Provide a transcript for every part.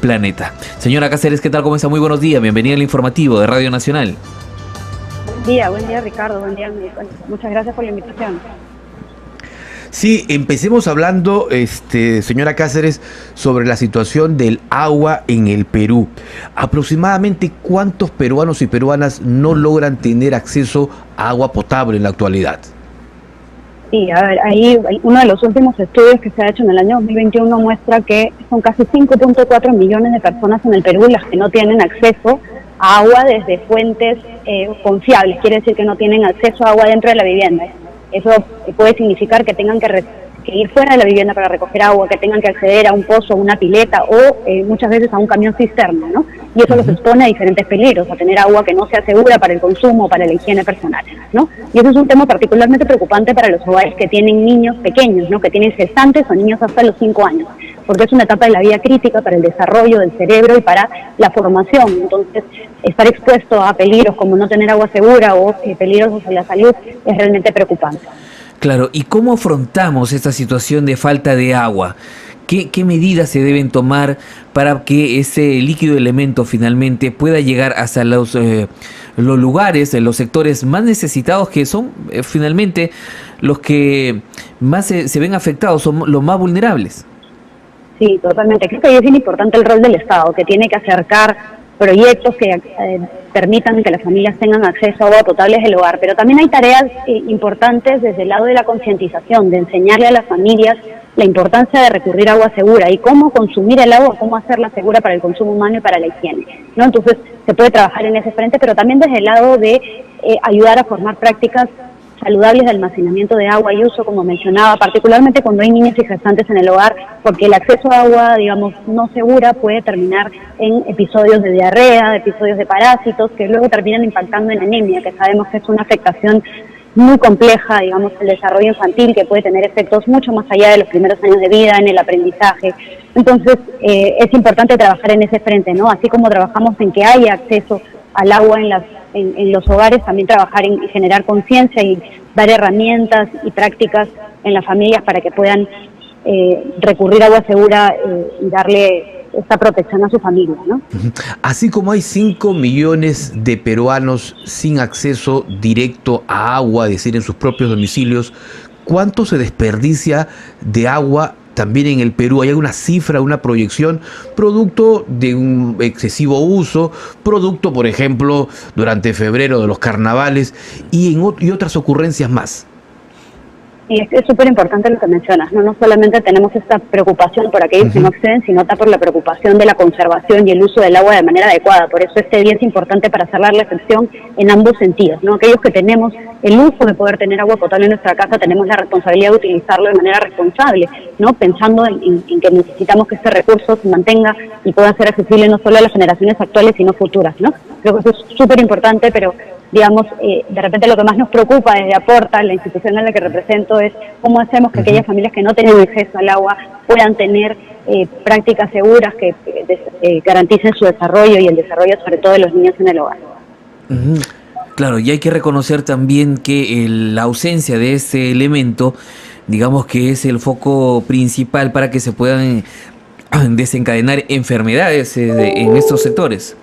planeta. Señora Cáceres, ¿qué tal? ¿Cómo está? Muy buenos días. Bienvenida al informativo de Radio Nacional. Buen día Ricardo, buen día. Muchas gracias por la invitación. Sí, empecemos hablando, señora Cáceres, sobre la situación del agua en el Perú. Aproximadamente, ¿cuántos peruanos y peruanas no logran tener acceso a agua potable en la actualidad? Sí, a ver, ahí uno de los últimos estudios que se ha hecho en el año 2021 muestra que son casi 5.4 millones de personas en el Perú las que no tienen acceso a agua desde fuentes confiables. Quiere decir que no tienen acceso a agua dentro de la vivienda. Eso puede significar que tengan que ir fuera de la vivienda para recoger agua, que tengan que acceder a un pozo, una pileta o muchas veces a un camión cisterna, ¿no? Y eso los expone a diferentes peligros, a tener agua que no sea segura para el consumo, para la higiene personal, ¿no? Y eso es un tema particularmente preocupante para los hogares que tienen niños pequeños, ¿no? Que tienen gestantes o niños hasta los 5 años, porque es una etapa de la vida crítica para el desarrollo del cerebro y para la formación. Entonces, estar expuesto a peligros como no tener agua segura o peligros hacia la salud es realmente preocupante. Claro, ¿y cómo afrontamos esta situación de falta de agua? ¿Qué medidas se deben tomar para que ese líquido elemento finalmente pueda llegar hasta los lugares, los sectores más necesitados, que son finalmente los que más se ven afectados, son los más vulnerables? Sí, totalmente. Creo que ahí es bien importante el rol del Estado, que tiene que acercar proyectos que permitan que las familias tengan acceso a agua potable desde el hogar, pero también hay tareas importantes desde el lado de la concientización, de enseñarle a las familias la importancia de recurrir a agua segura y cómo consumir el agua, cómo hacerla segura para el consumo humano y para la higiene, ¿no? Entonces se puede trabajar en ese frente, pero también desde el lado de ayudar a formar prácticas saludables de almacenamiento de agua y uso, como mencionaba, particularmente cuando hay niños y gestantes en el hogar, porque el acceso a agua, digamos, no segura puede terminar en episodios de diarrea, episodios de parásitos, que luego terminan impactando en anemia, que sabemos que es una afectación muy compleja, digamos, el desarrollo infantil, que puede tener efectos mucho más allá de los primeros años de vida, en el aprendizaje. Entonces, es importante trabajar en ese frente, ¿no? Así como trabajamos en que haya acceso al agua en los hogares, también trabajar en generar conciencia y dar herramientas y prácticas en las familias para que puedan recurrir a agua segura y darle esta protección a su familia, ¿no? Así como hay 5 millones de peruanos sin acceso directo a agua, es decir, en sus propios domicilios, ¿cuánto se desperdicia de agua también en el Perú? ¿Hay alguna cifra, una proyección, producto de un excesivo uso, producto, por ejemplo, durante febrero de los carnavales y otras ocurrencias más? Y es súper importante lo que mencionas, ¿no? No solamente tenemos esta preocupación por aquellos que no acceden, sino también por la preocupación de la conservación y el uso del agua de manera adecuada. Por eso este día es importante para hacer la reflexión en ambos sentidos, ¿no? Aquellos que tenemos el lujo de poder tener agua potable en nuestra casa, tenemos la responsabilidad de utilizarlo de manera responsable, ¿no? Pensando en que necesitamos que este recurso se mantenga y pueda ser accesible no solo a las generaciones actuales, sino futuras, ¿no? Creo que eso es súper importante, pero digamos, de repente lo que más nos preocupa desde Aporta, la institución a la que represento, es cómo hacemos que aquellas familias que no tienen acceso al agua puedan tener prácticas seguras que garanticen su desarrollo y el desarrollo sobre todo de los niños en el hogar. Claro, y hay que reconocer también que la ausencia de ese elemento, digamos que es el foco principal para que se puedan desencadenar enfermedades en estos sectores.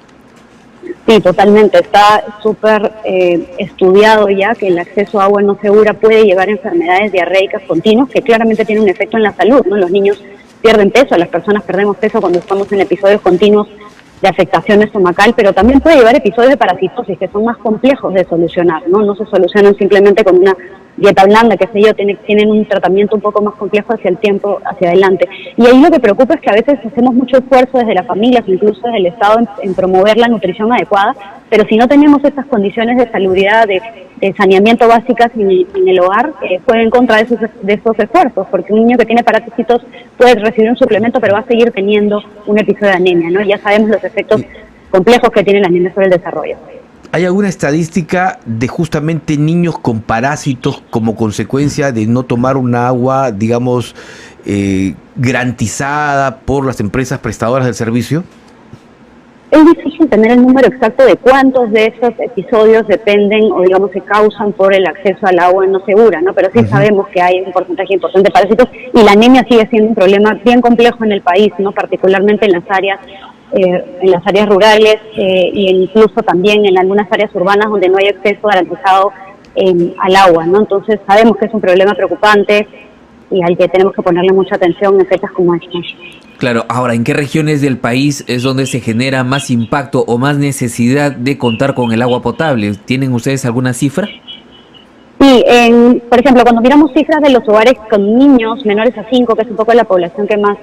Sí, totalmente. Está súper estudiado ya que el acceso a agua no segura puede llevar a enfermedades diarreicas continuas que claramente tienen un efecto en la salud, ¿no? Los niños pierden peso, las personas perdemos peso cuando estamos en episodios continuos de afectación estomacal, pero también puede llevar episodios de parasitosis que son más complejos de solucionar, ¿no? No se solucionan simplemente con una dieta blanda, qué sé yo, tienen un tratamiento un poco más complejo hacia el tiempo, hacia adelante. Y ahí lo que preocupa es que a veces hacemos mucho esfuerzo desde las familias, incluso desde el Estado, en promover la nutrición adecuada, pero si no tenemos estas condiciones de salubridad, de saneamiento básicas en el hogar, juega en contra de esos esfuerzos, porque un niño que tiene parásitos puede recibir un suplemento, pero va a seguir teniendo un episodio de anemia, ¿no? Ya sabemos los efectos complejos que tiene la anemia sobre el desarrollo. ¿Hay alguna estadística de justamente niños con parásitos como consecuencia de no tomar un agua, digamos, garantizada por las empresas prestadoras del servicio? Es difícil tener el número exacto de cuántos de esos episodios dependen o digamos se causan por el acceso al agua no segura, ¿no? Pero sí sabemos que hay un porcentaje importante de parásitos y la anemia sigue siendo un problema bien complejo en el país, ¿no? Particularmente en las áreas rurales e incluso también en algunas áreas urbanas donde no hay acceso garantizado al agua, ¿no? Entonces sabemos que es un problema preocupante y al que tenemos que ponerle mucha atención en fechas como esta. Claro, ahora, ¿en qué regiones del país es donde se genera más impacto o más necesidad de contar con el agua potable? ¿Tienen ustedes alguna cifra? Sí, por ejemplo, cuando miramos cifras de los hogares con niños menores a 5, que es un poco la población que más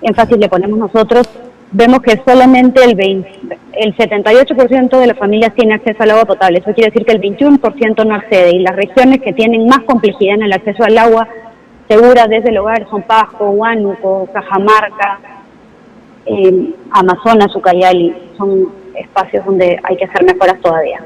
énfasis le ponemos nosotros, vemos que solamente el 78% de las familias tiene acceso al agua potable. Eso quiere decir que el 21% no accede, y las regiones que tienen más complejidad en el acceso al agua segura desde el hogar son Pasco, Huánuco, Cajamarca, Amazonas, Ucayali. Son espacios donde hay que hacer mejoras todavía.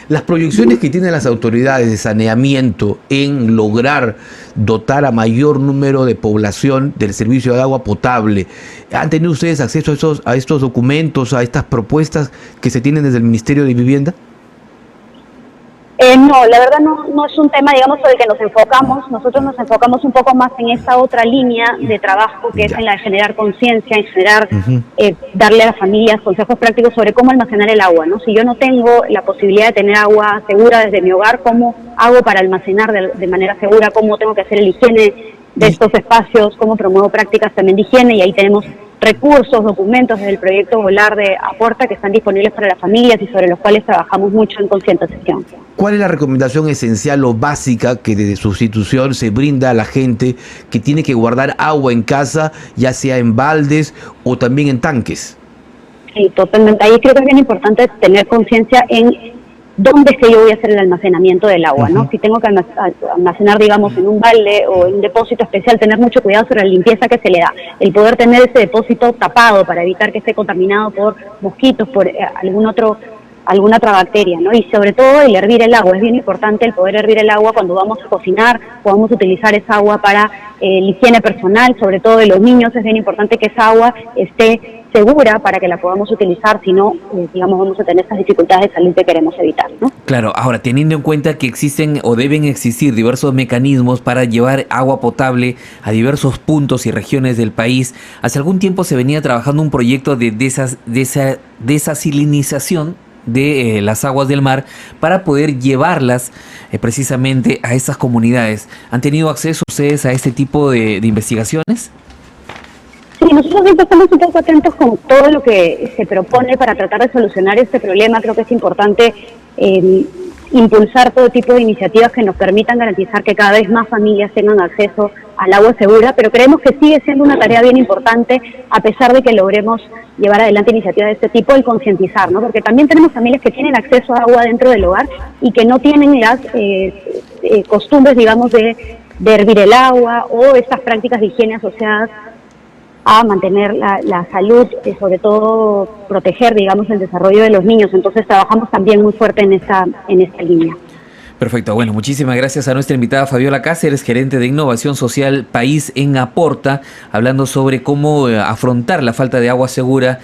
Las proyecciones que tienen las autoridades de saneamiento en lograr dotar a mayor número de población del servicio de agua potable, ¿han tenido ustedes acceso a estos documentos, a estas propuestas que se tienen desde el Ministerio de Vivienda? No, la verdad no es un tema, digamos, sobre el que nos enfocamos. Nosotros nos enfocamos un poco más en esta otra línea de trabajo, que es en la de generar conciencia, en generar, darle a las familias consejos prácticos sobre cómo almacenar el agua, ¿no? Si yo no tengo la posibilidad de tener agua segura desde mi hogar, ¿cómo hago para almacenar de manera segura? ¿Cómo tengo que hacer el higiene de estos espacios? ¿Cómo promuevo prácticas también de higiene? Y ahí tenemos recursos, documentos desde el proyecto Volar de Aporta que están disponibles para las familias y sobre los cuales trabajamos mucho en concientización. ¿Cuál es la recomendación esencial o básica que desde su institución se brinda a la gente que tiene que guardar agua en casa, ya sea en baldes o también en tanques? Sí, totalmente. Ahí creo que es bien importante tener conciencia en dónde es que yo voy a hacer el almacenamiento del agua, ¿no? Si tengo que almacenar, digamos, en un balde o en un depósito especial, tener mucho cuidado sobre la limpieza que se le da. El poder tener ese depósito tapado para evitar que esté contaminado por mosquitos, por alguna otra bacteria, ¿no? Y sobre todo el hervir el agua. Es bien importante el poder hervir el agua cuando vamos a cocinar, podamos utilizar esa agua para la higiene personal, sobre todo de los niños. Es bien importante que esa agua esté segura para que la podamos utilizar, si no, digamos, vamos a tener esas dificultades de salud que queremos evitar, ¿no? Claro, ahora, teniendo en cuenta que existen o deben existir diversos mecanismos para llevar agua potable a diversos puntos y regiones del país, hace algún tiempo se venía trabajando un proyecto de desalinización de las aguas del mar para poder llevarlas precisamente a estas comunidades. ¿Han tenido acceso ustedes a este tipo de investigaciones? Sí, nosotros siempre estamos un poco atentos con todo lo que se propone para tratar de solucionar este problema. Creo que es importante impulsar todo tipo de iniciativas que nos permitan garantizar que cada vez más familias tengan acceso al agua segura, pero creemos que sigue siendo una tarea bien importante, a pesar de que logremos llevar adelante iniciativas de este tipo, el concientizar, ¿no? Porque también tenemos familias que tienen acceso a agua dentro del hogar y que no tienen las costumbres, digamos, de hervir el agua o estas prácticas de higiene asociadas a mantener la salud, sobre todo proteger, digamos, el desarrollo de los niños. Entonces trabajamos también muy fuerte en esta línea. Perfecto, bueno, muchísimas gracias a nuestra invitada Fabiola Cáceres, gerente de Innovación Social País en Aporta, hablando sobre cómo afrontar la falta de agua segura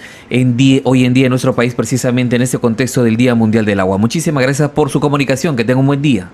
hoy en día en nuestro país, precisamente en este contexto del Día Mundial del Agua. Muchísimas gracias por su comunicación, que tenga un buen día.